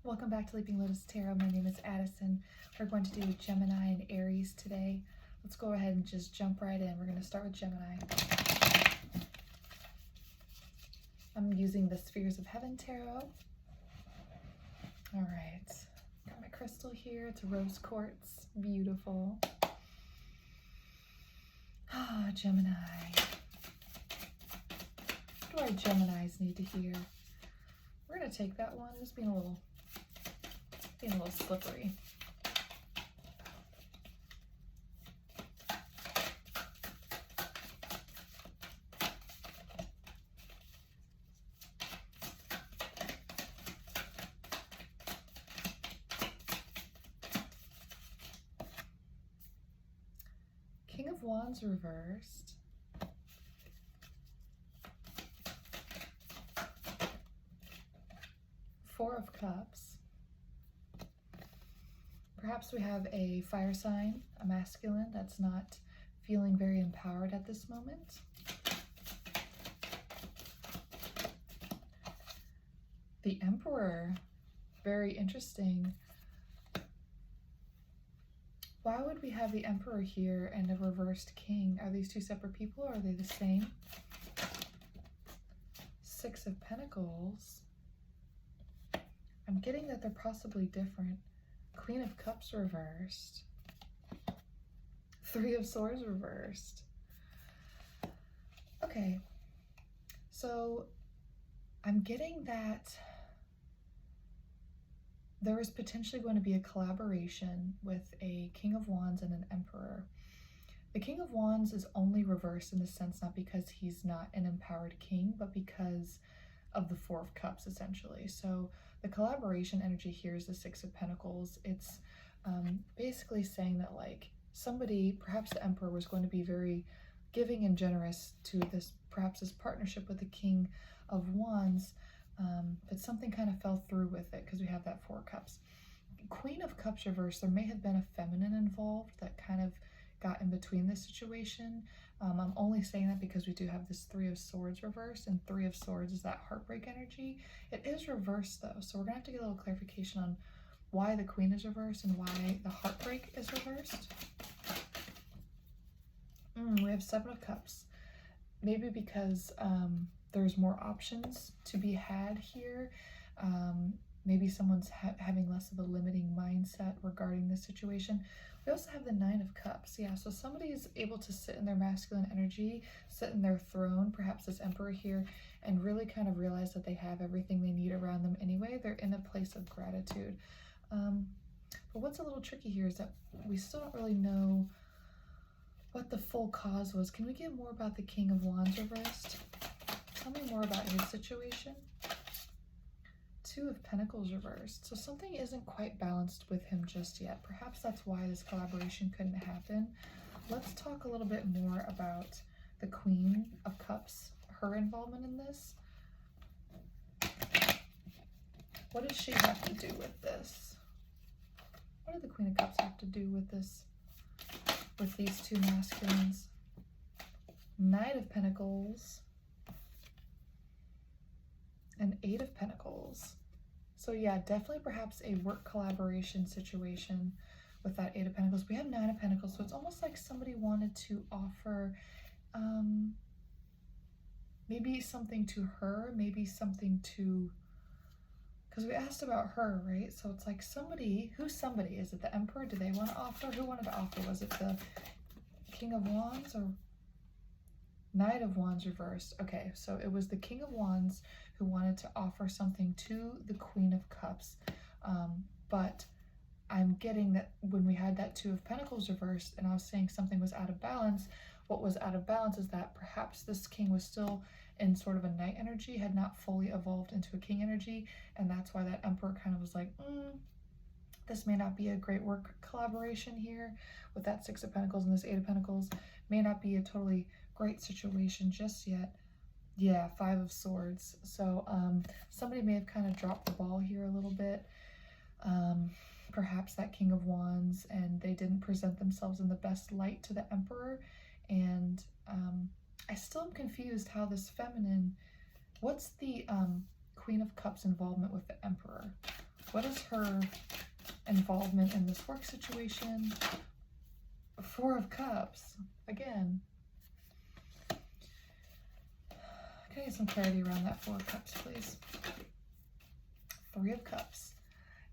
Welcome back to Leaping Lotus Tarot. My name is Addison. We're going to do Gemini and Aries today. Let's go ahead and just jump right in. We're going to start with Gemini. I'm using the Spheres of Heaven Tarot. All right. Got my crystal here. It's rose quartz. Beautiful. Ah, Gemini. What do our Geminis need to hear? We're going to take that one. It's being a little slippery. King of Wands reversed. Four of Cups. Perhaps we have a fire sign, a masculine, that's not feeling very empowered at this moment. The Emperor, very interesting. Why would we have the Emperor here and a reversed King? Are these two separate people or are they the same? Six of Pentacles. I'm getting that they're possibly different. Queen of Cups reversed. Three of Swords reversed. Okay, so I'm getting that there is potentially going to be a collaboration with a King of Wands and an Emperor. The King of Wands is only reversed in the sense not because he's not an empowered king, but because of the Four of Cups, essentially. So the collaboration energy here is the Six of Pentacles. It's basically saying that like somebody, perhaps the Emperor, was going to be very giving and generous to this, perhaps this partnership with the King of Wands, but something kind of fell through with it because we have that Four of Cups. Queen of Cups reversed, there may have been a feminine involved that kind of got in between this situation. I'm only saying that because we do have this Three of Swords reversed, and Three of Swords is that heartbreak energy. It is reversed though, so we're gonna have to get a little clarification on why the Queen is reversed and why the heartbreak is reversed. We have Seven of Cups. Maybe because there's more options to be had here. Maybe someone's having less of a limiting mindset regarding this situation. We also have the Nine of Cups. Yeah, so somebody is able to sit in their masculine energy, sit in their throne, perhaps this Emperor here, and really kind of realize that they have everything they need around them anyway. They're in a place of gratitude. But what's a little tricky here is that we still don't really know what the full cause was. Can we get more about the King of Wands reversed? Tell me more about his situation. Two of Pentacles reversed. So something isn't quite balanced with him just yet. Perhaps that's why this collaboration couldn't happen. Let's talk a little bit more about the Queen of Cups, her involvement in this. What does she have to do with this? What did the Queen of Cups have to do with this, with these two masculines? Knight of Pentacles and Eight of Pentacles. So yeah, definitely perhaps a work collaboration situation with that Eight of Pentacles. We have Nine of Pentacles, so it's almost like somebody wanted to offer maybe something to her, maybe something to, because we asked about her, right? So it's like somebody, who's somebody? Is it the Emperor? Do they want to offer? Who wanted to offer? Was it the King of Wands or Knight of Wands reversed? Okay, so it was the King of Wands who wanted to offer something to the Queen of Cups, but I'm getting that when we had that Two of Pentacles reversed and I was saying something was out of balance, what was out of balance is that perhaps this king was still in sort of a knight energy, had not fully evolved into a king energy, and that's why that Emperor kind of was like, this may not be a great work collaboration here with that Six of Pentacles and this Eight of Pentacles. May not be a totally great situation just yet. Yeah, Five of Swords. So somebody may have kind of dropped the ball here a little bit. Perhaps that King of Wands, and they didn't present themselves in the best light to the Emperor. And I still am confused how this feminine, what's the Queen of Cups involvement with the Emperor? What is her involvement in this work situation? Four of Cups. Again. Can I get some clarity around that Four of Cups, please? Three of Cups.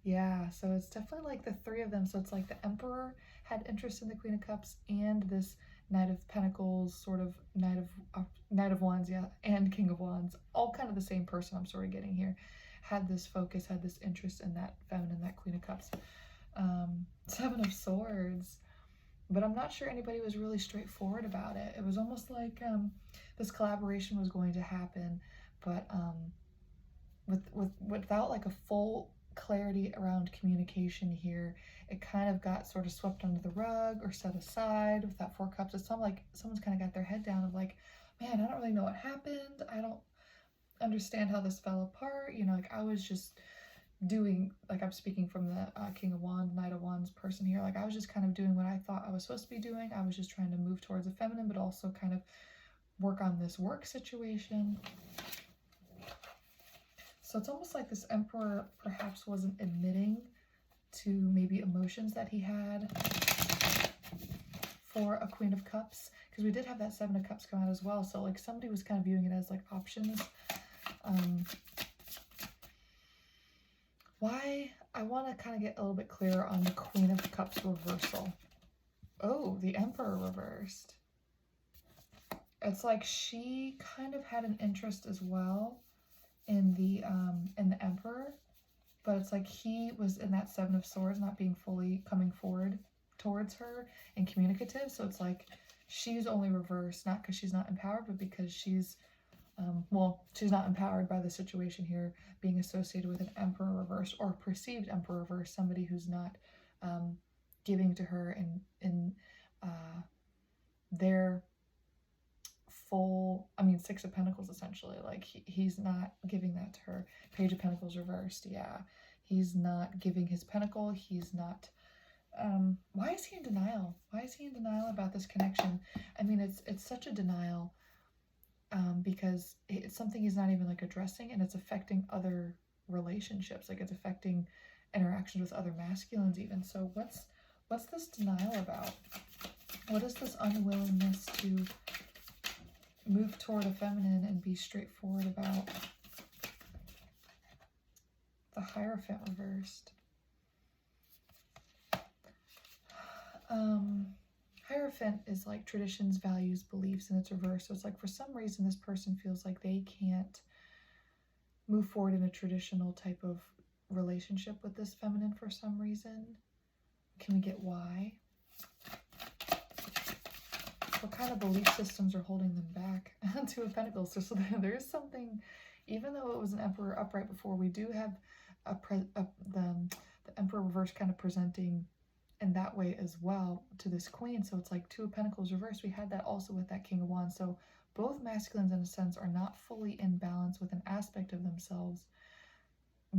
Yeah, so it's definitely like the three of them. So it's like the Emperor had interest in the Queen of Cups and this Knight of Pentacles, sort of Knight of Wands, yeah, and King of Wands. All kind of the same person I'm sort of getting here. Had this focus, had this interest in that feminine, that Queen of Cups. Seven of Swords. But I'm not sure anybody was really straightforward about it. It was almost like this collaboration was going to happen, but without like a full clarity around communication here, it kind of got sort of swept under the rug or set aside with that Four Cups. It's not like someone's kind of got their head down of like, man, I don't really know what happened. I don't understand how this fell apart. You know, like I was just doing, like I'm speaking from the King of Wands, Knight of Wands person here, like I was just kind of doing what I thought I was supposed to be doing. I was just trying to move towards a feminine, but also kind of work on this work situation. So it's almost like this Emperor perhaps wasn't admitting to maybe emotions that he had for a Queen of Cups, because we did have that Seven of Cups come out as well. So like somebody was kind of viewing it as like options. Why I want to kind of get a little bit clearer on the Queen of Cups reversal. Oh, the Emperor reversed. It's like she kind of had an interest as well in the Emperor, but it's like he was in that Seven of Swords, not being fully coming forward towards her and communicative. So it's like she's only reversed, not because she's not empowered, but because she's well, she's not empowered by the situation here being associated with an Emperor reverse or perceived Emperor reverse, somebody who's not giving to her in their full, I mean, Six of Pentacles essentially, like he's not giving that to her. Page of Pentacles reversed, yeah. He's not giving his pentacle, he's not, why is he in denial? Why is he in denial about this connection? I mean, it's such a denial. Because it's something he's not even like addressing, and it's affecting other relationships, like it's affecting interactions with other masculines even. So what's this denial about? What is this unwillingness to move toward a feminine and be straightforward about? The Hierophant reversed. Hierophant is like traditions, values, beliefs, and it's reversed. So it's like for some reason this person feels like they can't move forward in a traditional type of relationship with this feminine for some reason. Can we get why? What kind of belief systems are holding them back? Two of Pentacles. So there is something, even though it was an Emperor upright before, we do have the Emperor reverse kind of presenting in that way as well to this Queen. So it's like Two of Pentacles reversed. We had that also with that King of Wands. So both masculines in a sense are not fully in balance with an aspect of themselves,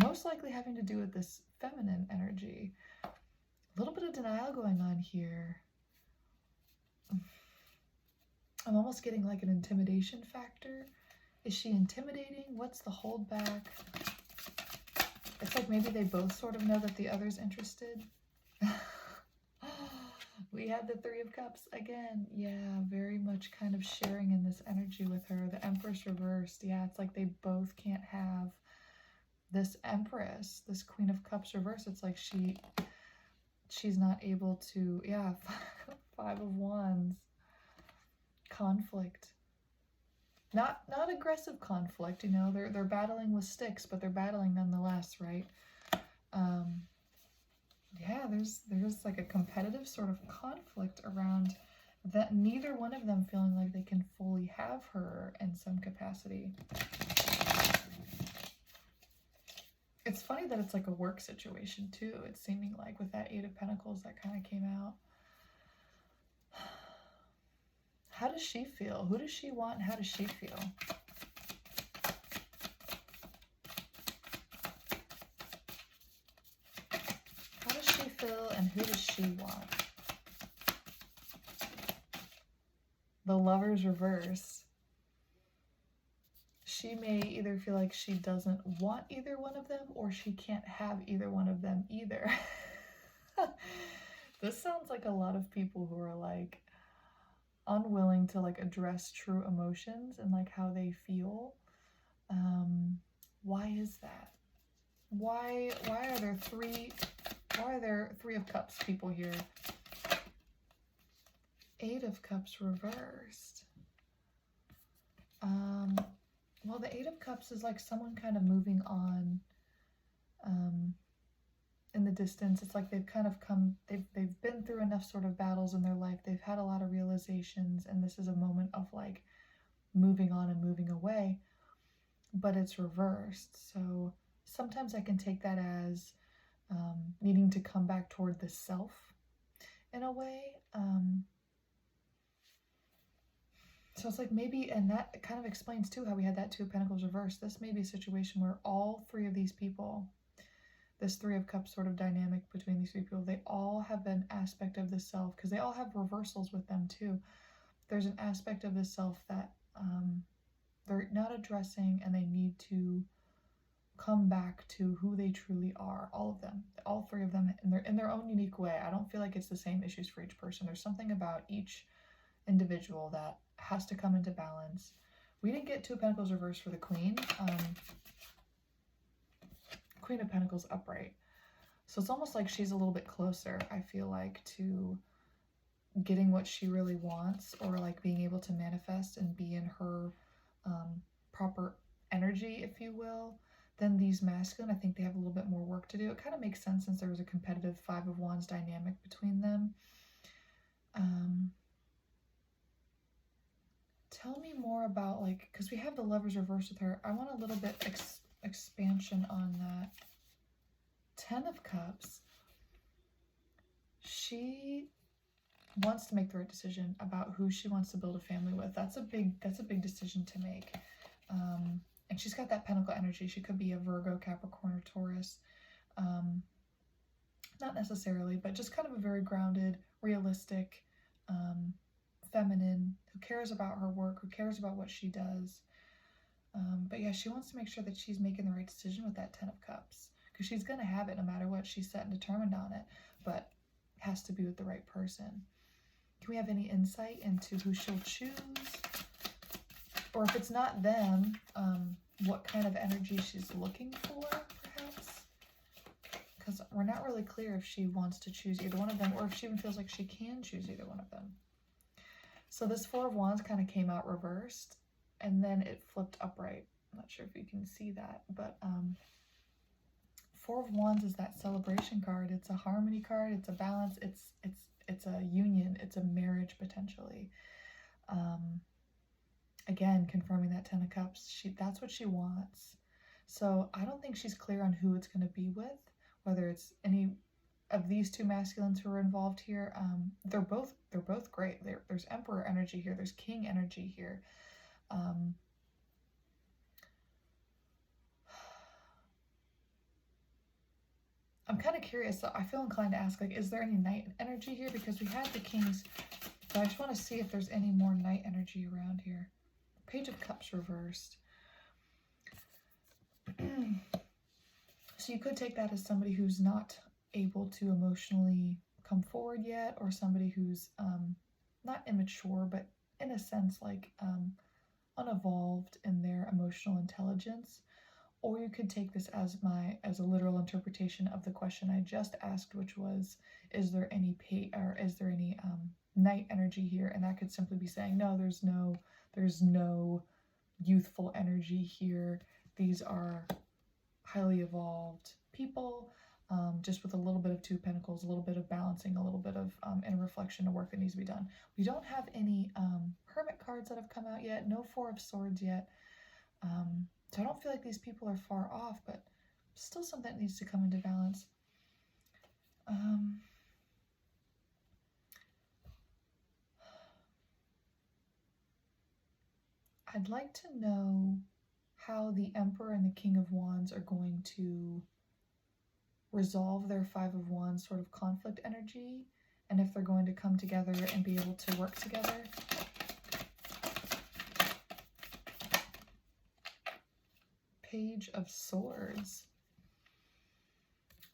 most likely having to do with this feminine energy. A little bit of denial going on here. I'm almost getting like an intimidation factor. Is she intimidating? What's the holdback? It's like maybe they both sort of know that the other's interested. We had the Three of Cups again. Yeah, very much kind of sharing in this energy with her. The Empress reversed. Yeah, it's like they both can't have this Empress, this Queen of Cups reversed. It's like she's not able to, yeah, Five of Wands. Conflict. Not aggressive conflict, you know, they're battling with sticks, but they're battling nonetheless, right? Yeah, there's like a competitive sort of conflict around that, neither one of them feeling like they can fully have her in some capacity. It's funny that it's like a work situation too. It's seeming like with that Eight of Pentacles that kind of came out. How does she feel? Who does she want? And how does she feel? How does she feel and who does she want? The Lover's reverse. she may either feel like she doesn't want either one of them, or she can't have either one of them either. This sounds like a lot of people who are like unwilling to like address true emotions and like how they feel. Why is that? Why are there three of Cups people here? Eight of Cups reversed. Well, the Eight of Cups is like someone kind of moving on in the distance. It's like they've kind of come, they've been through enough sort of battles in their life. They've had a lot of realizations, and this is a moment of like moving on and moving away, but it's reversed. So sometimes I can take that as needing to come back toward the self in a way. So it's like maybe, and that kind of explains too how we had that Two of Pentacles reversed. This may be a situation where all three of these people, this Three of Cups sort of dynamic between these three people, they all have an aspect of the self, because they all have reversals with them too. There's an aspect of the self that they're not addressing, and they need to come back to who they truly are. All of them, all three of them, in their own unique way. I don't feel like it's the same issues for each person. There's something about each individual that has to come into balance. We didn't get Two of Pentacles reversed for the Queen. Queen of Pentacles upright. So it's almost like she's a little bit closer, I feel like, to getting what she really wants, or like being able to manifest and be in her proper energy, if you will, than these masculine. I think they have a little bit more work to do. It kind of makes sense since there was a competitive Five of Wands dynamic between them. Tell me more about, like, because we have the Lovers reversed with her. I want a little bit expansion on that. Ten of Cups. She wants to make the right decision about who she wants to build a family with. That's a big decision to make. And she's got that Pentacle energy. She could be a Virgo, Capricorn, or Taurus. Not necessarily, but just kind of a very grounded, realistic, feminine, who cares about her work, who cares about what she does. But yeah, she wants to make sure that she's making the right decision with that Ten of Cups, because she's going to have it no matter what. She's set and determined on it, but it has to be with the right person. Can we have any insight into who she'll choose? Or if it's not them, what kind of energy she's looking for, perhaps? Because we're not really clear if she wants to choose either one of them, or if she even feels like she can choose either one of them. So this Four of Wands kind of came out reversed, and then it flipped upright. I'm not sure if you can see that, but Four of Wands is that celebration card. It's a harmony card. It's a balance. It's a union. It's a marriage potentially. Again, confirming that Ten of Cups. That's what she wants. So I don't think she's clear on who it's going to be with, whether it's any of these two masculines who are involved here. They're both great. There's Emperor energy here. There's King energy here. I'm kind of curious, so I feel inclined to ask, like, is there any Knight energy here? Because we had the Kings, but I just want to see if there's any more Knight energy around here. Page of Cups reversed. So you could take that as somebody who's not able to emotionally come forward yet, or somebody who's not immature, but in a sense like unevolved in their emotional intelligence. Or you could take this as a literal interpretation of the question I just asked, which was, is there any Knight energy here? And that could simply be saying, no, there's no youthful energy here. These are highly evolved people, just with a little bit of Two of Pentacles, a little bit of balancing, a little bit of inner reflection of work that needs to be done. We don't have any Hermit cards that have come out yet, no Four of Swords yet. So I don't feel like these people are far off, but still something that needs to come into balance. I'd like to know how the Emperor and the King of Wands are going to resolve their Five of Wands sort of conflict energy, and if they're going to come together and be able to work together. Page of Swords.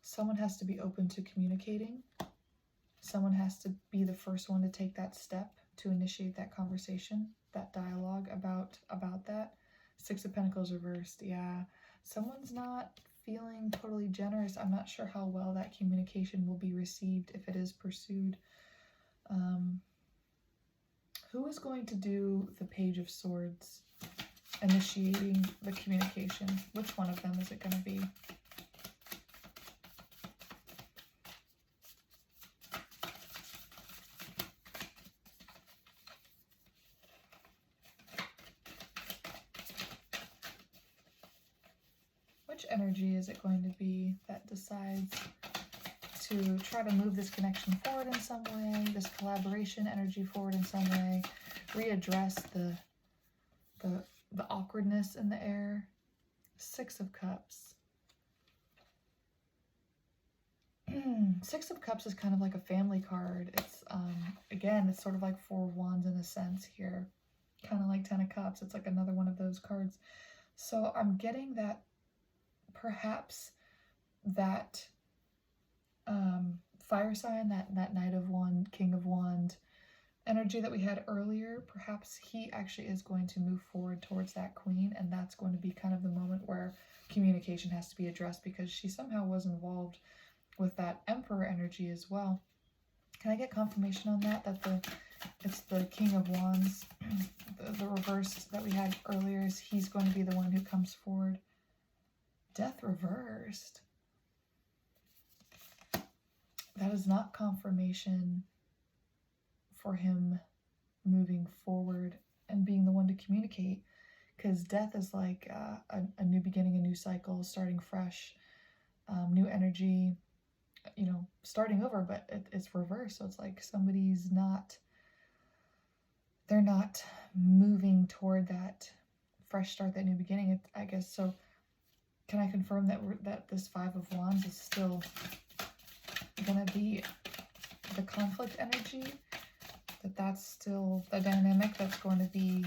Someone has to be open to communicating. Someone has to be the first one to take that step to initiate that conversation, that dialogue about that. Six of Pentacles reversed. Yeah, someone's not feeling totally generous. I'm not sure how well that communication will be received if it is pursued. Who is going to do the Page of Swords, initiating the communication? Which one of them is it going to be? Which energy is it going to be that decides to try to move this connection forward in some way, this collaboration energy forward in some way, readdress the awkwardness in the air? Six of Cups. Six of Cups is kind of like a family card. It's again, it's sort of like Four of Wands in a sense here, kind of like Ten of Cups. It's like another one of those cards. So I'm getting that perhaps that fire sign, that Knight of Wand, King of Wand energy that we had earlier, perhaps he actually is going to move forward towards that Queen, and that's going to be kind of the moment where communication has to be addressed, because she somehow was involved with that Emperor energy as well. Can I get confirmation on that, it's the King of Wands, the reverse that we had earlier, is he's going to be the one who comes forward. Death reversed. That is not confirmation for him moving forward and being the one to communicate, because death is like a new beginning, a new cycle, starting fresh, new energy, you know, starting over, but it's reversed. So it's like somebody's not, they're not moving toward that fresh start, that new beginning, I guess. So can I confirm that this Five of Wands is still gonna be the conflict energy, that's still the dynamic that's going to be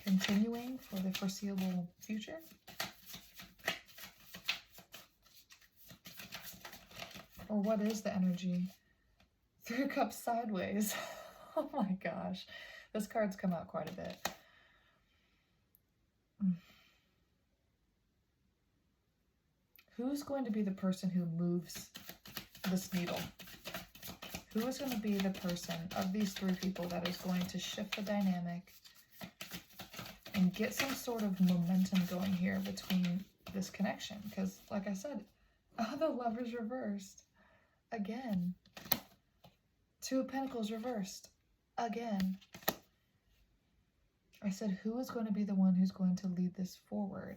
continuing for the foreseeable future? Or what is the energy? Three of Cups sideways. Oh my gosh, this card's come out quite a bit. Who's going to be the person who moves this needle? Who is going to be the person of these three people that is going to shift the dynamic and get some sort of momentum going here between this connection? Because, like I said, the Lovers reversed again. Two of Pentacles reversed again. I said, who is going to be the one who's going to lead this forward?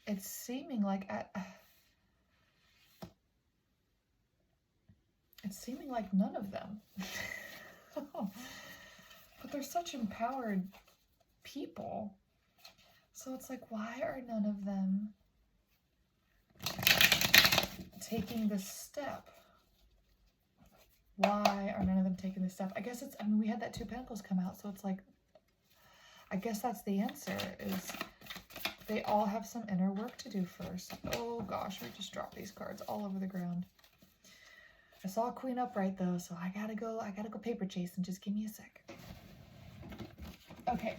It's seeming like none of them. But they're such empowered people. So it's like, why are none of them taking this step? Why are none of them taking this step? I guess it's, I mean, we had that Two of Pentacles come out, so it's like, I guess that's the answer, is they all have some inner work to do first. Oh gosh, we just dropped these cards all over the ground. I saw Queen upright though, so I gotta go paper chasing. Just give me a sec. Okay.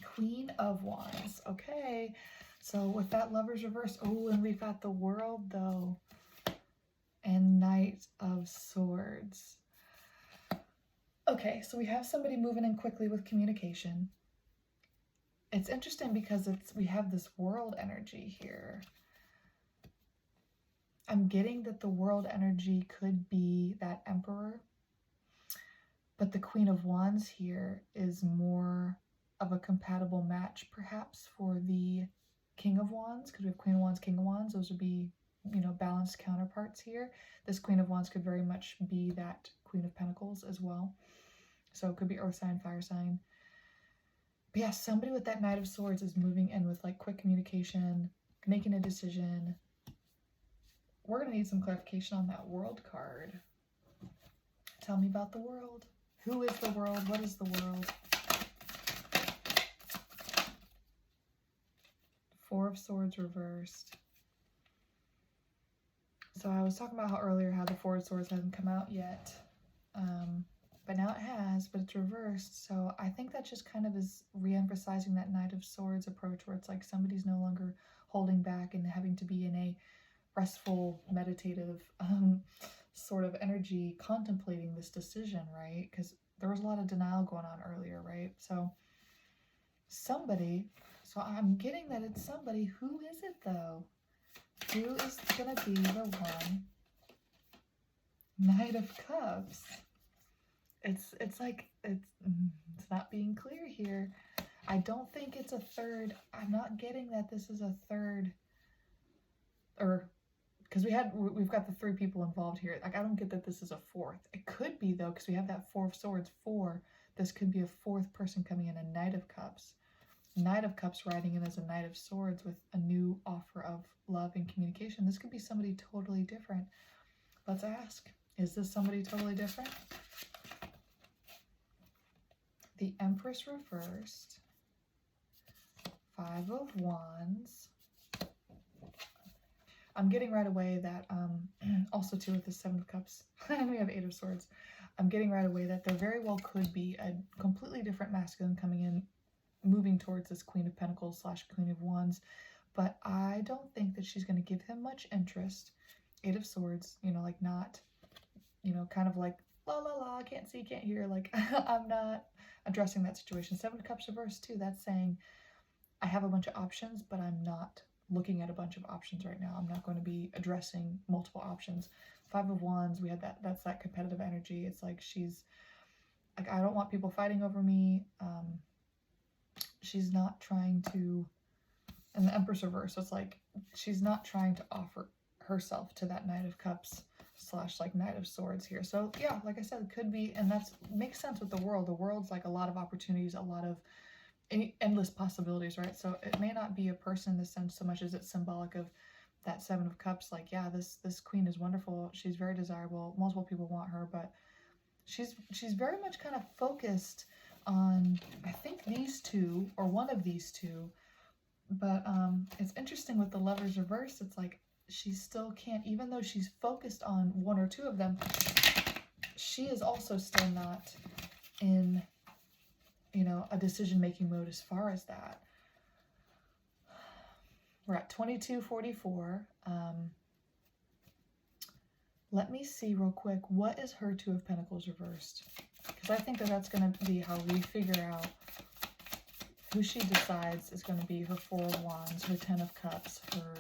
Queen of Wands. Okay. So with that Lovers reverse, oh, and we've got the World though. And Knight of Swords. Okay, so we have somebody moving in quickly with communication. It's interesting because we have this World energy here. I'm getting that the World energy could be that Emperor, but the Queen of Wands here is more of a compatible match perhaps for the King of Wands, because we have Queen of Wands, King of Wands. Those would be, you know, balanced counterparts here. This Queen of Wands could very much be that Queen of Pentacles as well. So it could be earth sign, fire sign. But yeah, somebody with that Knight of Swords is moving in with like quick communication, making a decision. We're going to need some clarification on that World card. Tell me about the World. Who is the World? What is the World? Four of Swords reversed. So I was talking about how earlier how the Four of Swords hasn't come out yet. But now it has, but it's reversed. So I think that just kind of is re-emphasizing that Knight of Swords approach where it's like somebody's no longer holding back and having to be in a restful, meditative sort of energy contemplating this decision, right? Because there was a lot of denial going on earlier, right? So somebody, so I'm getting that it's somebody. Who is it though? Who is going to be the one? Knight of Cups. It's like, it's not being clear here. I don't think it's a third. I'm not getting that this is a third, or because we've got the three people involved here. Like, I don't get that this is a fourth. It could be though, because we have that Four of Swords, four. This could be a fourth person coming in, a Knight of Cups. Knight of Cups riding in as a Knight of Swords with a new offer of love and communication. This could be somebody totally different. Let's ask, is this somebody totally different? The Empress reversed. Five of Wands. I'm getting right away that, also too with the Seven of Cups, and we have Eight of Swords. I'm getting right away that there very well could be a completely different masculine coming in, moving towards this Queen of Pentacles / Queen of Wands, but I don't think that she's going to give him much interest. Eight of Swords, you know, like not, you know, kind of like, la la la, can't see, can't hear, like, I'm not addressing that situation. Seven of Cups reversed too, that's saying I have a bunch of options, but I'm not looking at a bunch of options right now. I'm not going to be addressing multiple options. Five of Wands, we had that, that's that competitive energy. It's like she's like, I don't want people fighting over me. She's not trying to, and the Empress reverse, so it's like she's not trying to offer herself to that Knight of Cups / like Knight of Swords here. So yeah, like I said, it could be, and that's makes sense with the world. The world's like a lot of opportunities, a lot of endless possibilities, right? So it may not be a person in the sense so much as it's symbolic of that Seven of Cups. Like, yeah, this queen is wonderful, she's very desirable, multiple people want her, but she's very much kind of focused on, I think, these two or one of these two. But it's interesting with the Lovers reversed, it's like she still can't, even though she's focused on one or two of them, she is also still not in, you know, a decision-making mode as far as that. We're at 2244. Let me see real quick, what is her Two of Pentacles reversed? Because I think that that's going to be how we figure out who she decides is going to be her Four of Wands, her Ten of Cups, her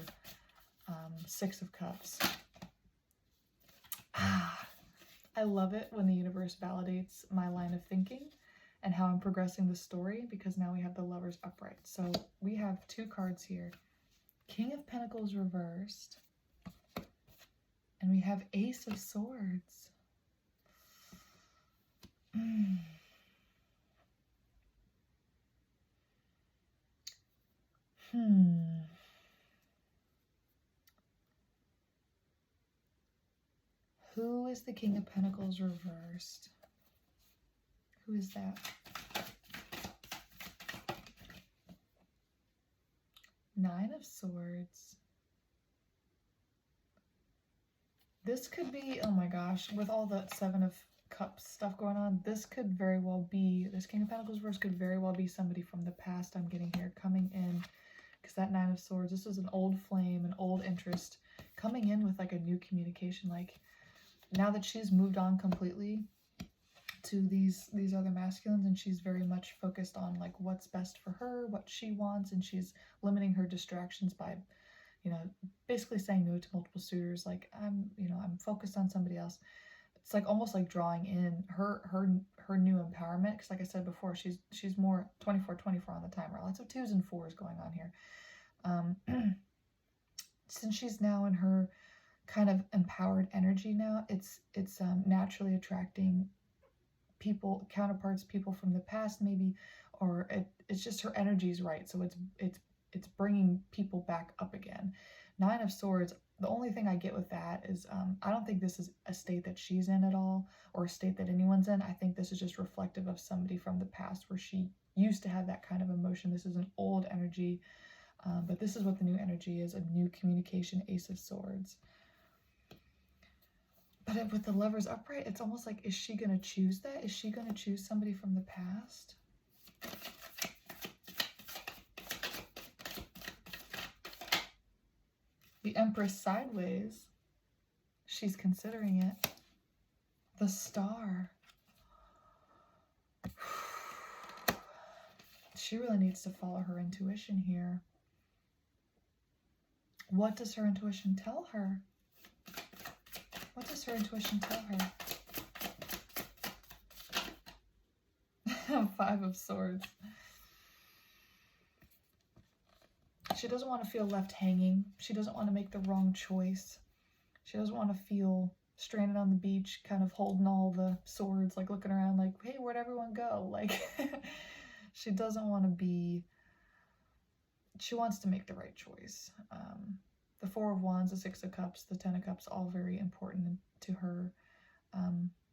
Six of Cups. I love it when the universe validates my line of thinking and how I'm progressing the story, because now we have the Lovers upright. So we have two cards here. King of Pentacles reversed. And we have Ace of Swords. Who is the King of Pentacles reversed? Who is that? Nine of Swords. This could be, oh my gosh, with all the Seven of Cups stuff going on, this could very well be, this King of Pentacles reverse could very well be somebody from the past I'm getting here coming in, because that Nine of Swords, this is an old flame, an old interest, coming in with like a new communication, like now that she's moved on completely to these other masculines, and she's very much focused on like what's best for her, what she wants, and she's limiting her distractions by, you know, basically saying no to multiple suitors. Like, I'm focused on somebody else. It's like almost like drawing in her new empowerment, because like I said before, she's more 24/24 on the timer. Lots of 2s and 4s going on here. Since she's now in her kind of empowered energy now, it's naturally attracting people, counterparts, people from the past maybe, or it's just her energy is right, so it's bringing people back up again. Nine of Swords, the only thing I get with that is I don't think this is a state that she's in at all, or a state that anyone's in. I think this is just reflective of somebody from the past where she used to have that kind of emotion. This is an old energy. But this is what the new energy is, a new communication, Ace of Swords. But with the Lovers upright, it's almost like, is she going to choose that? Is she going to choose somebody from the past? The Empress sideways. She's considering it. The Star. She really needs to follow her intuition here. What does her intuition tell her? What does her intuition tell her? Five of Swords. She doesn't want to feel left hanging. She doesn't want to make the wrong choice. She doesn't want to feel stranded on the beach, kind of holding all the swords, like looking around like, hey, where'd everyone go? Like, she doesn't want to be, she wants to make the right choice. The Four of Wands, the Six of Cups, the Ten of Cups, all very important to her.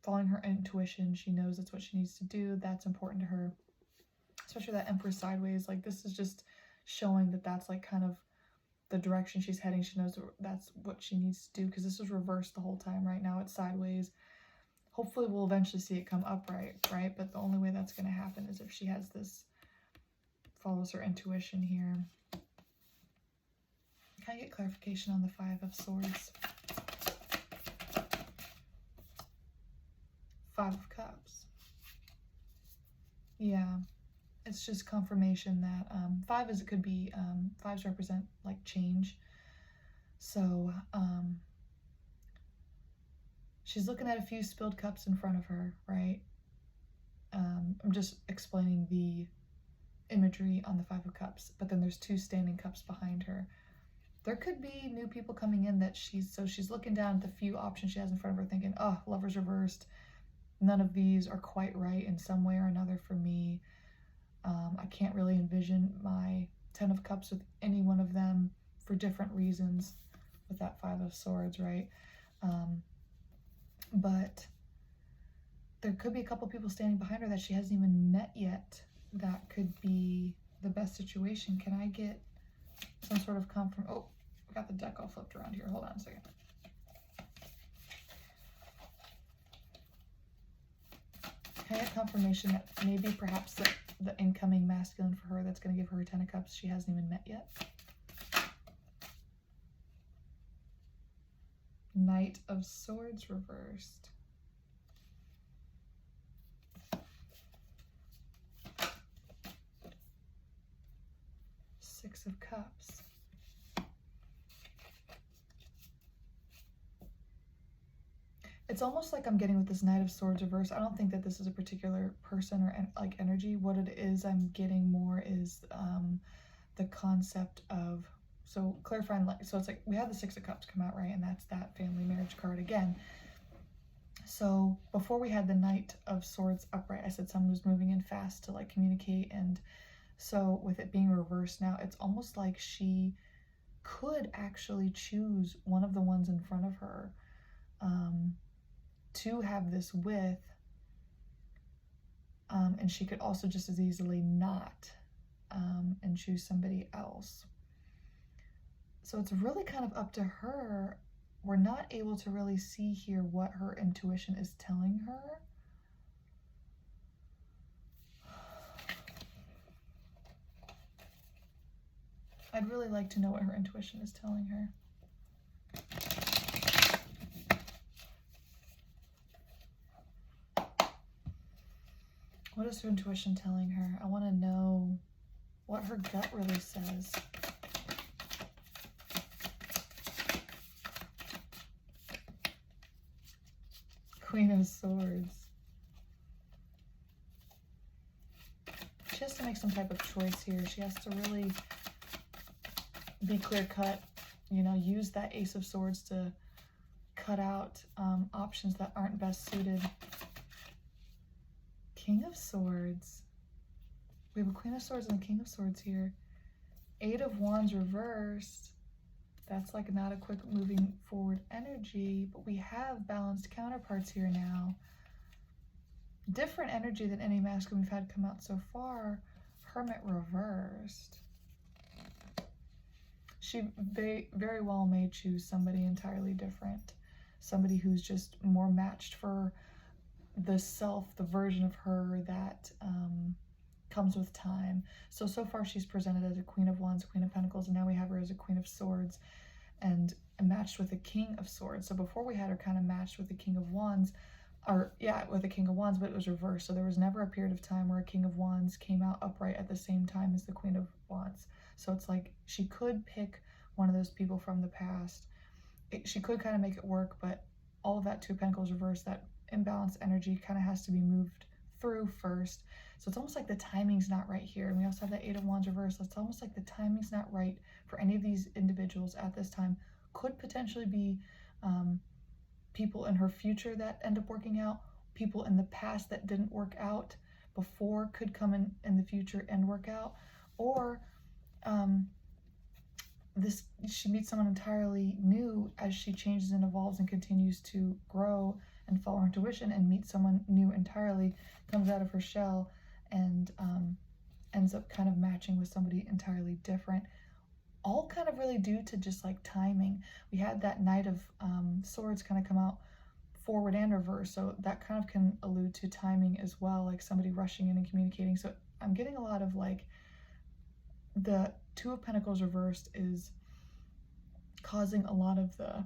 Following her intuition, she knows that's what she needs to do. That's important to her. Especially that Empress sideways, like this is just showing that that's like kind of the direction she's heading. She knows that's what she needs to do, because this was reversed the whole time. Right now it's sideways. Hopefully we'll eventually see it come upright, right? But the only way that's going to happen is if she has this, follows her intuition here. Can I get clarification on the Five of Swords? Five of Cups. Yeah. It's just confirmation that five is, it could be, fives represent like change. So she's looking at a few spilled cups in front of her, right? I'm just explaining the imagery on the Five of Cups, but then there's two standing cups behind her. There could be new people coming in that she's looking down at the few options she has in front of her thinking, oh, Lovers reversed. None of these are quite right in some way or another for me. I can't really envision my Ten of Cups with any one of them for different reasons with that Five of Swords, right? But there could be a couple people standing behind her that she hasn't even met yet. That could be the best situation. Can I get some sort of confirmation? Oh, I got the deck all flipped around here. Hold on a second. Can I get confirmation that maybe perhaps the incoming masculine for her that's going to give her a Ten of Cups she hasn't even met yet? Knight of Swords reversed. Six of Cups. It's almost like I'm getting with this Knight of Swords reverse. I don't think that this is a particular person or like energy. What it is I'm getting more is the concept of, so clarifying, so it's like we had the Six of Cups come out, right? And that's that family marriage card again. So before we had the Knight of Swords upright, I said someone was moving in fast to like communicate. And so with it being reversed now, it's almost like she could actually choose one of the ones in front of her to have this with, and she could also just as easily not and choose somebody else. So it's really kind of up to her. We're not able to really see here what her intuition is telling her. I'd really like to know what her intuition is telling her. What is her intuition telling her? I want to know what her gut really says. Queen of Swords. She has to make some type of choice here. She has to really be clear-cut, you know, use that Ace of Swords to cut out options that aren't best suited. King of Swords. We have a Queen of Swords and a King of Swords here. Eight of Wands reversed. That's like not a quick moving forward energy, but we have balanced counterparts here now. Different energy than any masculine we've had come out so far. Hermit reversed. she very well may choose somebody entirely different, somebody who's just more matched for the self, the version of her that comes with time. So far she's presented as a Queen of Wands, Queen of Pentacles, and now we have her as a Queen of Swords and matched with a King of Swords. So before we had her kind of matched with the King of Wands, or yeah, with a King of Wands, but it was reversed. So there was never a period of time where a King of Wands came out upright at the same time as the Queen of Wands. So it's like she could pick one of those people from the past. She could kind of make it work, but all of that Two of Pentacles reversed, that imbalanced energy kind of has to be moved through first. So it's almost like the timing's not right here. And we also have that Eight of Wands reversed. So it's almost like the timing's not right for any of these individuals at this time. Could potentially be people in her future that end up working out. People in the past that didn't work out before could come in the future and work out. Or she meets someone entirely new as she changes and evolves and continues to grow and follow her intuition, and meets someone new entirely, comes out of her shell, and ends up kind of matching with somebody entirely different. All kind of really due to just like timing. We had that Knight of Swords kind of come out forward and reverse, so that kind of can allude to timing as well, like somebody rushing in and communicating. So I'm getting a lot of like the Two of Pentacles reversed is causing a lot of the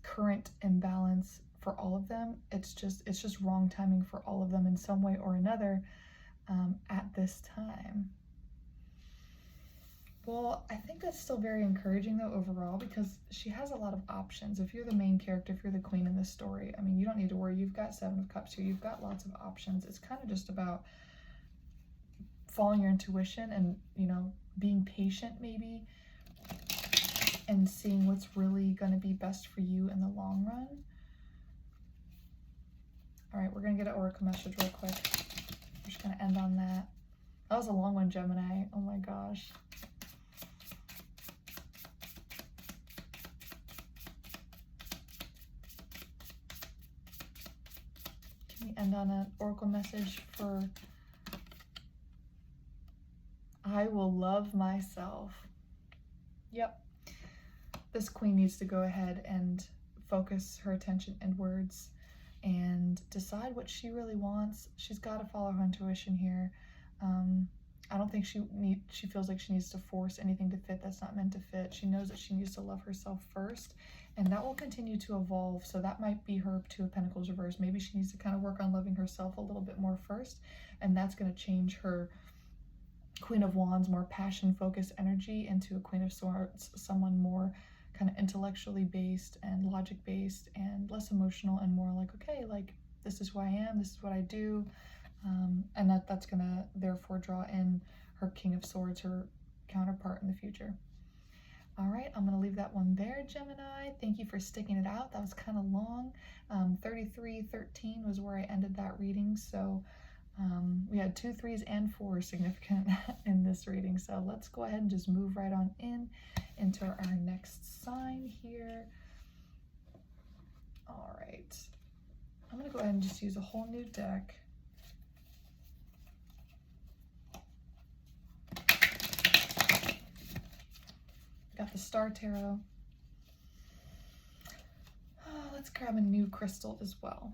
current imbalance for all of them. It's just wrong timing for all of them in some way or another at this time. Well, I think that's still very encouraging though overall, because she has a lot of options. If you're the main character, if you're the queen in this story, I mean, you don't need to worry. You've got Seven of Cups here. You've got lots of options. It's kind of just about following your intuition and, you know, being patient maybe, and seeing what's really going to be best for you in the long run. All right, we're going to get an oracle message real quick. We're just going to end on that. That was a long one, Gemini. Oh my gosh. Can we end on an oracle message for I will love myself? Yep. This queen needs to go ahead and focus her attention inwards and decide what she really wants. She's got to follow her intuition here. I don't think she feels like she needs to force anything to fit that's not meant to fit. She knows that she needs to love herself first, and that will continue to evolve. So that might be her Two of Pentacles reversed. Maybe she needs to kind of work on loving herself a little bit more first, and that's going to change her Queen of Wands, more passion-focused energy, into a Queen of Swords, someone more kind of intellectually based and logic-based and less emotional and more like, okay, like, this is who I am, this is what I do. And that's going to therefore draw in her King of Swords, her counterpart in the future. All right, I'm going to leave that one there, Gemini. Thank you for sticking it out. That was kind of long. 33:13 was where I ended that reading. So we had 2 3s and 4s significant in this reading. So let's go ahead and just move right on into our next sign here. All right, I'm going to go ahead and just use a whole new deck. Got the Star Tarot. Let's grab a new crystal as well.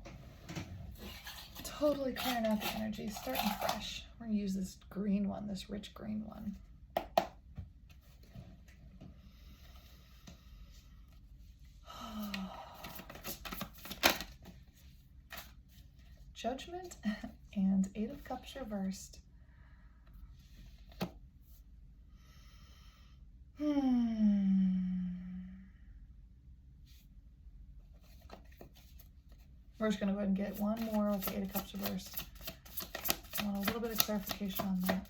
Totally clearing out the energy, starting fresh. We're going to use this green one, this rich green one. Judgment and Eight of Cups reversed. We're just going to go ahead and get one more with the Eight of Cups reversed. I want a little bit of clarification on that.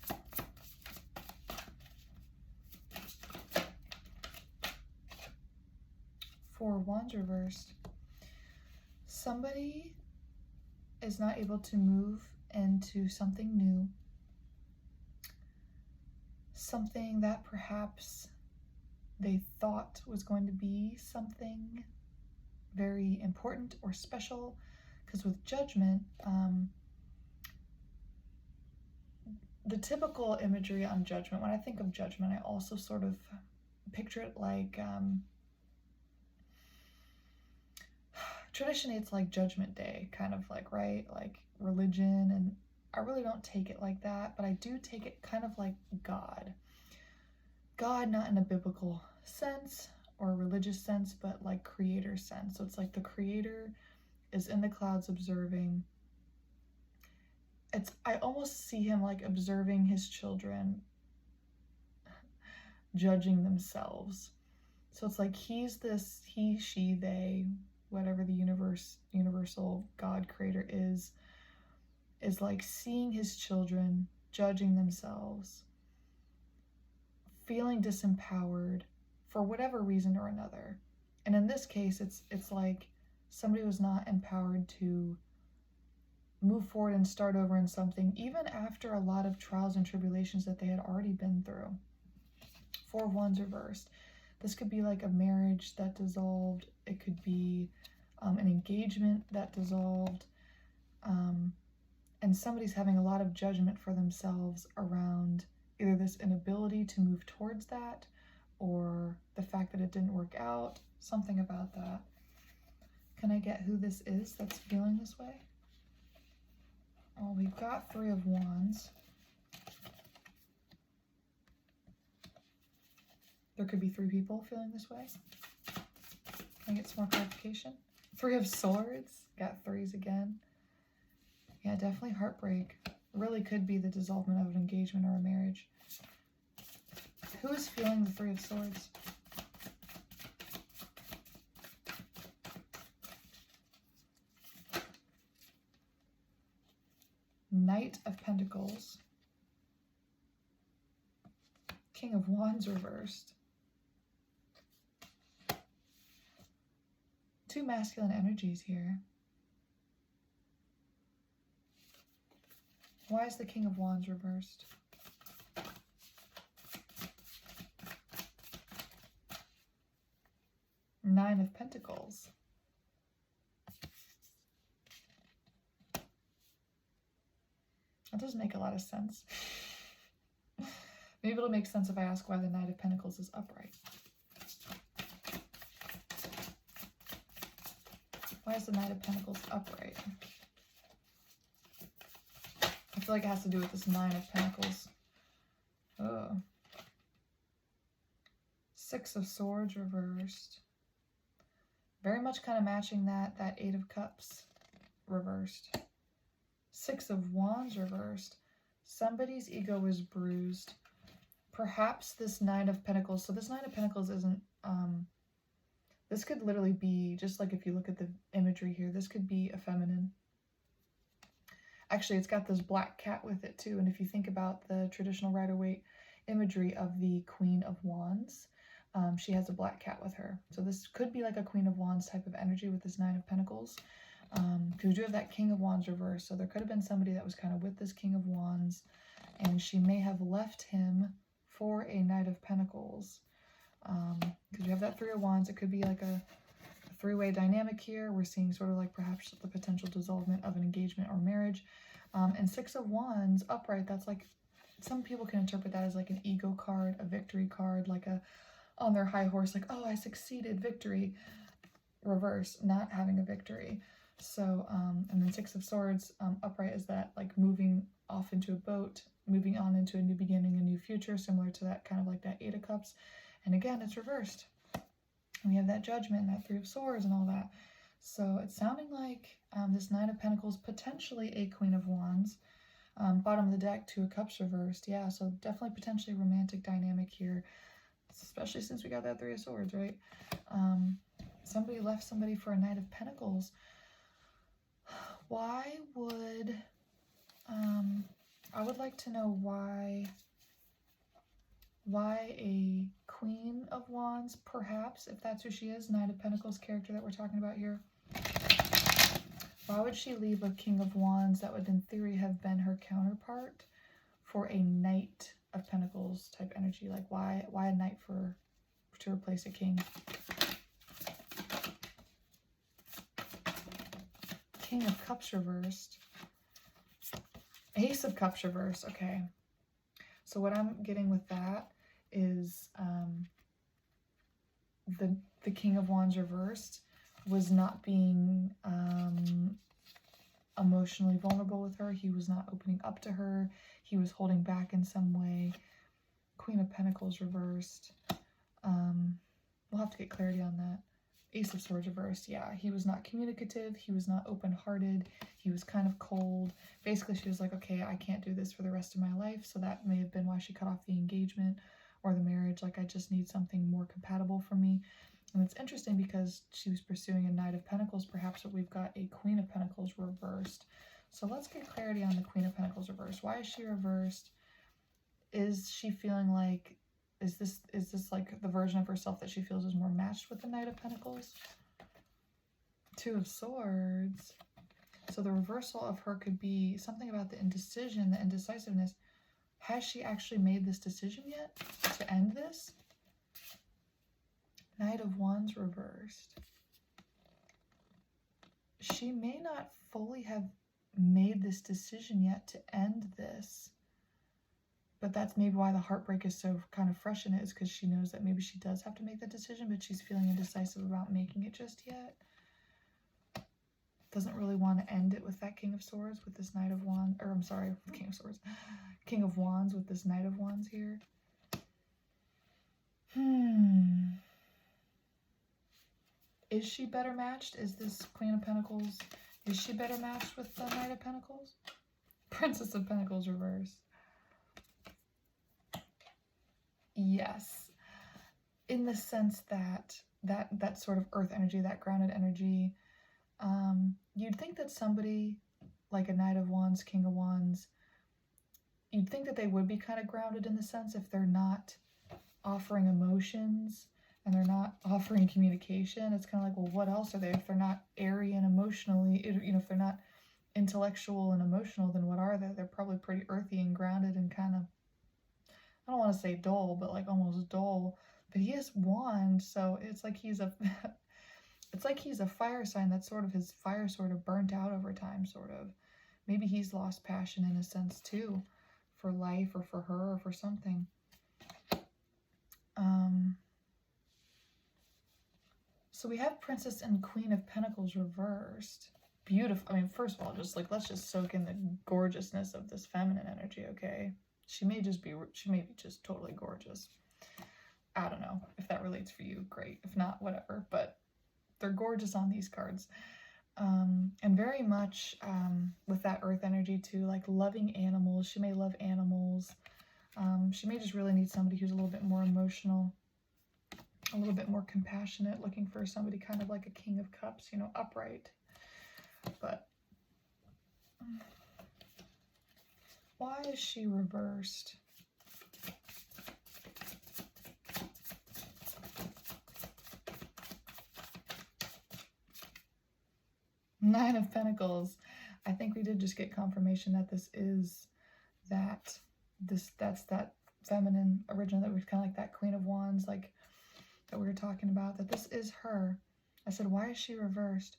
Four of Wands reversed. Somebody is not able to move into something new. Something that perhaps they thought was going to be something very important or special, because with Judgment, the typical imagery on Judgment, when I think of Judgment, I also sort of picture it like, traditionally it's like Judgment Day, kind of like, right? Like religion, and I really don't take it like that, but I do take it kind of like God. God, not in a biblical sense or a religious sense, but like creator sense. So it's like the creator is in the clouds observing. I almost see him like observing his children judging themselves. So it's like he's this, he, she, they, whatever the universal God creator is like seeing his children judging themselves, feeling disempowered for whatever reason or another. And in this case, it's like somebody was not empowered to move forward and start over in something, even after a lot of trials and tribulations that they had already been through. Four of Wands reversed. This could be like a marriage that dissolved. It could be an engagement that dissolved. And somebody's having a lot of judgment for themselves around either this inability to move towards that or the fact that it didn't work out, something about that. Can I get who this is that's feeling this way? Oh, we've got Three of Wands. There could be three people feeling this way. Can I get some more clarification? Three of Swords. Got threes again. Yeah, definitely heartbreak. Really could be the dissolvement of an engagement or a marriage. Who is feeling the Three of Swords? Knight of Pentacles. King of Wands reversed. Two masculine energies here. Why is the King of Wands reversed? Nine of Pentacles. That doesn't make a lot of sense. Maybe it'll make sense if I ask why the Knight of Pentacles is upright. Why is the Knight of Pentacles upright? I feel like it has to do with this Nine of Pentacles. Oh. Six of Swords reversed. Very much kind of matching that Eight of Cups reversed. Six of Wands reversed. Somebody's ego was bruised. Perhaps this Nine of Pentacles. So this Nine of Pentacles isn't, this could literally be, just like if you look at the imagery here, this could be a feminine. Actually, it's got this black cat with it too. And if you think about the traditional Rider-Waite imagery of the Queen of Wands, she has a black cat with her. So this could be like a Queen of Wands type of energy with this Nine of Pentacles. Because we do have that King of Wands reverse. So there could have been somebody that was kind of with this King of Wands, and she may have left him for a Knight of Pentacles. Because we have that Three of Wands. It could be like a three-way dynamic here. We're seeing sort of like perhaps the potential dissolvement of an engagement or marriage. And Six of Wands upright, that's like, some people can interpret that as like an ego card, a victory card, like a on their high horse, like, oh, I succeeded, victory. Reverse, not having a victory. So, and then Six of Swords upright is that like moving off into a boat, moving on into a new beginning, a new future, similar to that kind of like that Eight of Cups. And again, it's reversed. And we have that Judgment, that Three of Swords and all that. So it's sounding like this Nine of Pentacles, potentially a Queen of Wands. Bottom of the deck, Two of Cups reversed. Yeah, so definitely potentially romantic dynamic here, especially since we got that Three of Swords, right? Somebody left somebody for a Knight of Pentacles. Why would, I would like to know why a Queen of Wands, perhaps, if that's who she is, Knight of Pentacles character that we're talking about here. Why would she leave a King of Wands that would in theory have been her counterpart for a Knight of Pentacles type energy? Like why a Knight to replace a King? King of Cups reversed. Ace of Cups reversed. Okay. So what I'm getting with that is the King of Wands reversed was not being emotionally vulnerable with her. He was not opening up to her. He was holding back in some way. Queen of Pentacles reversed. We'll have to get clarity on that. Ace of Swords reversed. Yeah, he was not communicative. He was not open-hearted. He was kind of cold. Basically, she was like, okay, I can't do this for the rest of my life. So that may have been why she cut off the engagement or the marriage. Like, I just need something more compatible for me. And it's interesting because she was pursuing a Knight of Pentacles, perhaps, but we've got a Queen of Pentacles reversed. So let's get clarity on the Queen of Pentacles reversed. Why is she reversed? Is she feeling like, is this like the version of herself that she feels is more matched with the Knight of Pentacles? Two of Swords. So the reversal of her could be something about the indecision, the indecisiveness. Has she actually made this decision yet to end this? Knight of Wands reversed. She may not fully have made this decision yet to end this. But that's maybe why the heartbreak is so kind of fresh in it, is because she knows that maybe she does have to make that decision, but she's feeling indecisive about making it just yet. Doesn't really want to end it with that King of Swords, with this Knight of Wands, or I'm sorry, King of Swords. King of Wands with this Knight of Wands here. Is she better matched? Is this Queen of Pentacles, is she better matched with the Knight of Pentacles? Princess of Pentacles reversed. Yes, in the sense that that sort of earth energy, that grounded energy, you'd think that somebody like a Knight of Wands, King of Wands, you'd think that they would be kind of grounded in the sense if they're not offering emotions and they're not offering communication. It's kind of like, well, what else are they? If they're not airy and emotionally, you know, if they're not intellectual and emotional, then what are they? They're probably pretty earthy and grounded and kind of, I don't want to say dull, but like almost dull. But he is wand, so it's like he's a it's like he's a fire sign. That's sort of his fire sort of burnt out over time, sort of. Maybe he's lost passion in a sense too, for life or for her or for something. So we have Princess and Queen of Pentacles reversed. Beautiful. I mean, first of all, just like, let's just soak in the gorgeousness of this feminine energy, okay? She may be just totally gorgeous. I don't know if that relates for you, great. If not, whatever. But they're gorgeous on these cards. And very much with that earth energy too, like loving animals. She may love animals. She may just really need somebody who's a little bit more emotional, a little bit more compassionate, looking for somebody kind of like a King of Cups, you know, upright. But why is she reversed? Nine of Pentacles. I think we did just get confirmation that this is that's that feminine original, that was kind of like that Queen of Wands, like that we were talking about, that this is her. I said, why is she reversed?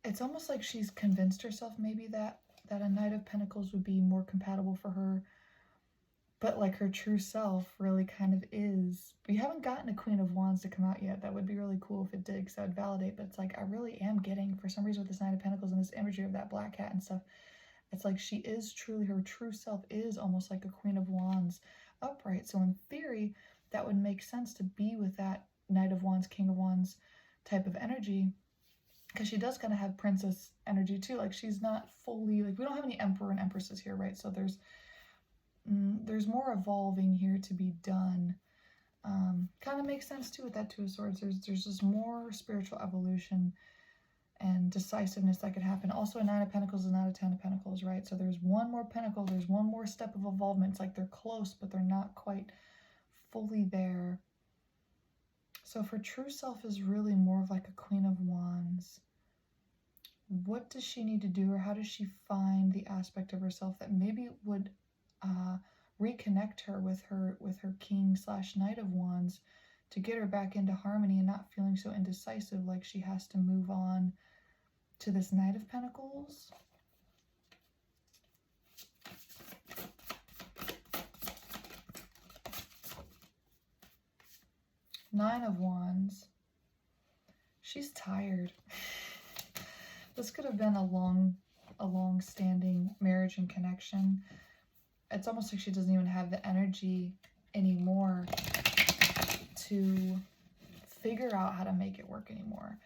It's almost like she's convinced herself maybe that a Knight of Pentacles would be more compatible for her, but like her true self really kind of is. We haven't gotten a Queen of Wands to come out yet. That would be really cool if it did, because that would validate, but it's like I really am getting, for some reason with this Knight of Pentacles and this imagery of that black cat and stuff, it's like she is truly, her true self is almost like a Queen of Wands upright. So in theory, that would make sense to be with that Knight of Wands, King of Wands type of energy, because she does kind of have princess energy too. Like she's not fully, like we don't have any emperor and empresses here, right? So there's more evolving here to be done. Kind of makes sense too with that Two of Swords. There's just more spiritual evolution and decisiveness that could happen. Also, a Nine of Pentacles is not a Ten of Pentacles, right? So there's one more pentacle, there's one more step of evolvement. It's like they're close, but they're not quite fully there. So if her true self is really more of like a Queen of Wands, what does she need to do, or how does she find the aspect of herself that maybe would reconnect her with her King / Knight of Wands, to get her back into harmony and not feeling so indecisive, like she has to move on to this Knight of Pentacles? Nine of Wands. She's tired. This could have been a long-standing marriage and connection. It's almost like she doesn't even have the energy anymore to figure out how to make it work anymore.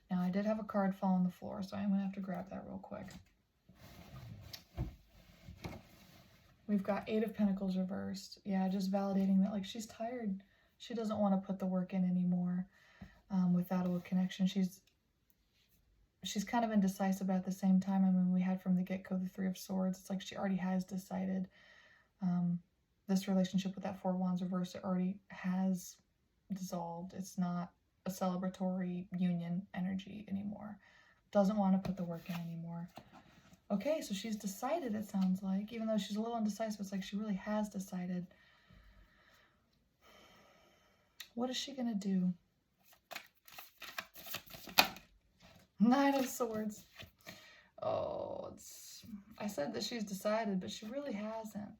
Now, I did have a card fall on the floor, so I'm going to have to grab that real quick. We've got Eight of Pentacles reversed. Yeah, just validating that, like, she's tired. She doesn't want to put the work in anymore without a connection. She's kind of indecisive, but at the same time, I mean, we had from the get-go the Three of Swords. It's like she already has decided this relationship with that Four of Wands reversed, it already has dissolved. It's not a celebratory union energy anymore. Doesn't want to put the work in anymore. Okay, so she's decided, it sounds like. Even though she's a little indecisive, it's like she really has decided. What is she going to do? Nine of Swords. Oh, I said that she's decided, but she really hasn't.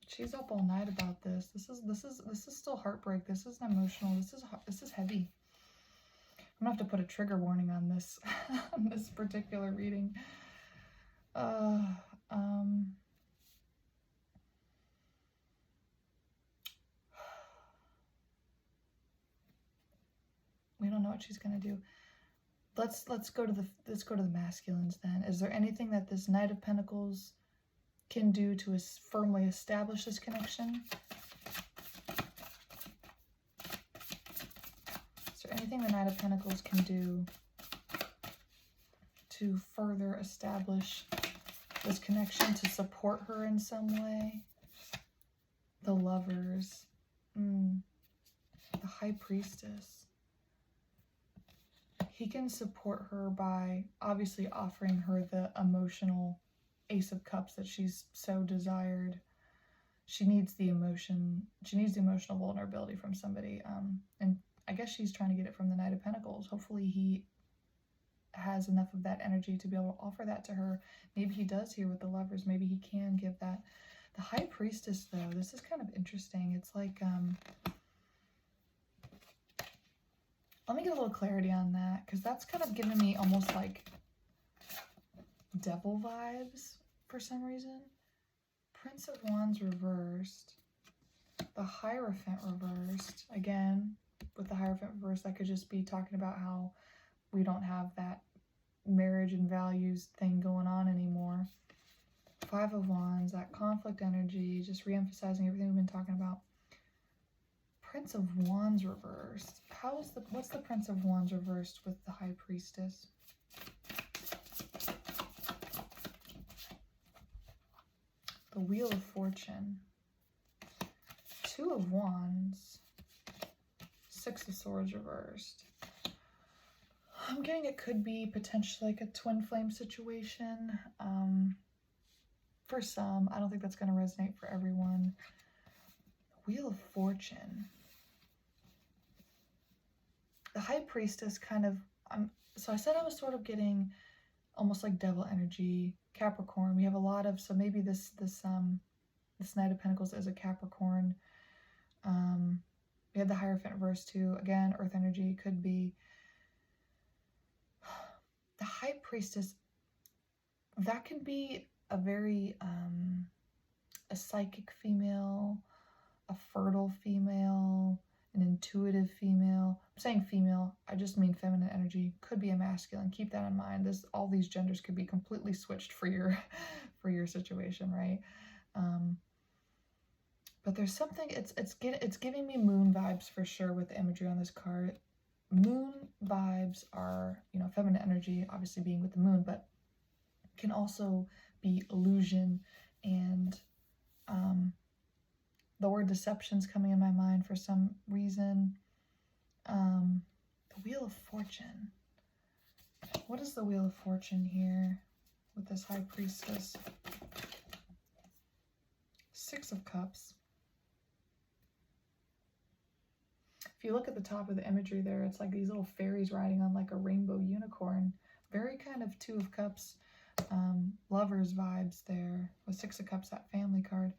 She's up all night about this. This is still heartbreak. This is emotional. This is heavy. I'm gonna have to put a trigger warning on this on this particular reading. We don't know what she's gonna do. Let's go to the masculines then. Is there anything that this Knight of Pentacles can do to firmly establish this connection? Is there anything the Knight of Pentacles can do to further establish this connection, to support her in some way? The Lovers. The High Priestess. He can support her by obviously offering her the emotional Ace of Cups that she's so desired. She needs the emotion. She needs the emotional vulnerability from somebody. And I guess she's trying to get it from the Knight of Pentacles. Hopefully he has enough of that energy to be able to offer that to her. Maybe he does here with the Lovers. Maybe he can give that. The High Priestess, though, this is kind of interesting. It's like, let me get a little clarity on that, because that's kind of giving me almost like devil vibes for some reason. Prince of Wands reversed. The Hierophant reversed. Again, with the Hierophant reversed, that could just be talking about how we don't have that marriage and values thing going on anymore. Five of Wands, that conflict energy, just re-emphasizing everything we've been talking about. Prince of Wands reversed. What's the Prince of Wands reversed with the High Priestess? The Wheel of Fortune. Two of Wands. Six of Swords reversed. I'm getting it could be potentially like a twin flame situation. For some, I don't think that's going to resonate for everyone. Wheel of Fortune. The High Priestess kind of, so I said I was sort of getting almost like devil energy, Capricorn. We have a lot of, so maybe this Knight of Pentacles is a Capricorn. We had the Hierophant reverse too. Again, earth energy could be. The High Priestess, that can be a very, a psychic female, a fertile female, an intuitive female. I'm saying female, I just mean feminine energy. Could be a masculine. Keep that in mind. All these genders could be completely switched for your situation, right? But there's something, it's giving me moon vibes for sure with the imagery on this card. Moon vibes are, feminine energy, obviously being with the moon, but can also be illusion, and the word deception's coming in my mind for some reason. The Wheel of Fortune. What is the Wheel of Fortune here with this High Priestess? Six of Cups. If you look at the top of the imagery there, it's like these little fairies riding on like a rainbow unicorn. Very kind of Two of Cups, lovers vibes there. With Six of Cups, that family card.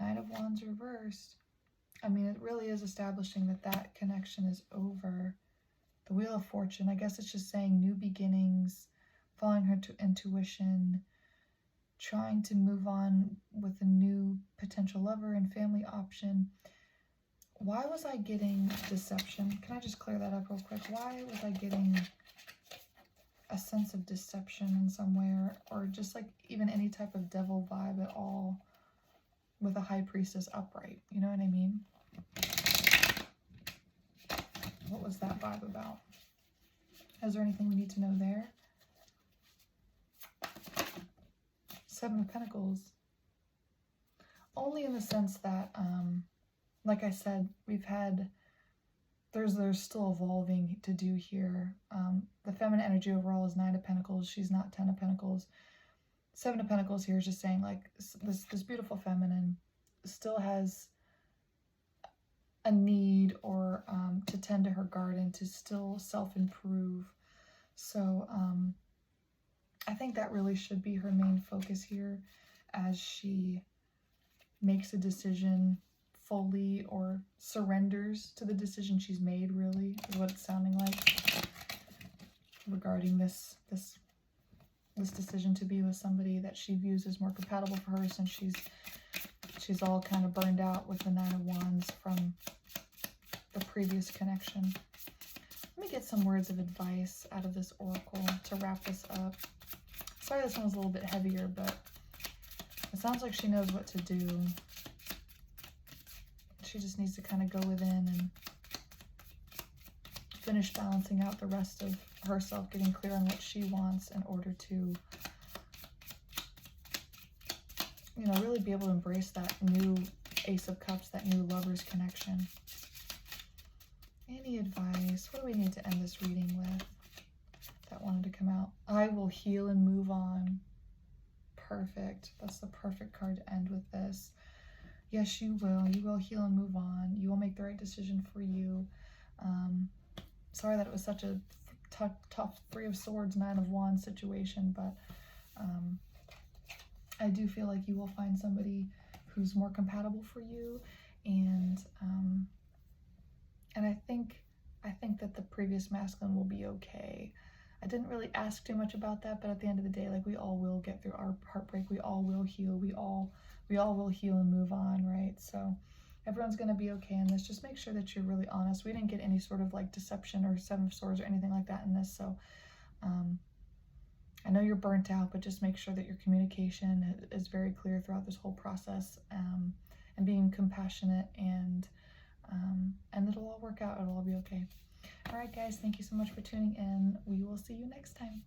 Knight of Wands reversed. I mean, it really is establishing that that connection is over. The Wheel of Fortune, I guess it's just saying new beginnings, following her intuition, trying to move on with a new potential lover and family option. Why was I getting deception? Can I just clear that up real quick? Why was I getting a sense of deception in somewhere, or just like even any type of devil vibe at all with a High Priestess upright? You know what I mean? What was that vibe about? Is there anything we need to know there? Seven of Pentacles. Only in the sense that, like I said, there's still evolving to do here. The feminine energy overall is 9 of Pentacles. She's not 10 of Pentacles. 7 of Pentacles here is just saying, like, this beautiful feminine still has a need or to tend to her garden, to still self-improve. So I think that really should be her main focus here as she makes a decision fully, or surrenders to the decision she's made, really, is what it's sounding like, regarding this decision to be with somebody that she views as more compatible for her, since she's all kind of burned out with the 9 of Wands from the previous connection. Let me get some words of advice out of this oracle to wrap this up. Sorry this one's a little bit heavier, but it sounds like she knows what to do. She just needs to kind of go within and finish balancing out the rest of herself, getting clear on what she wants in order to, you know, really be able to embrace that new Ace of Cups, that new lover's connection. Any advice? What do we need to end this reading with that wanted to come out? I will heal and move on. Perfect. That's the perfect card to end with this. Yes, you will. You will heal and move on. You will make the right decision for you. Sorry that it was such a tough 3 of Swords, 9 of Wands situation, but I do feel like you will find somebody who's more compatible for you, and I think that the previous masculine will be okay. I didn't really ask too much about that, but at the end of the day, like, we all will get through our heartbreak. We all will heal. We all will heal and move on, right? So everyone's going to be okay in this. Just make sure that you're really honest. We didn't get any sort of like deception or 7 of Swords or anything like that in this. So I know you're burnt out, but just make sure that your communication is very clear throughout this whole process, and being compassionate, and it'll all work out. It'll all be okay. All right, guys, thank you so much for tuning in. We will see you next time.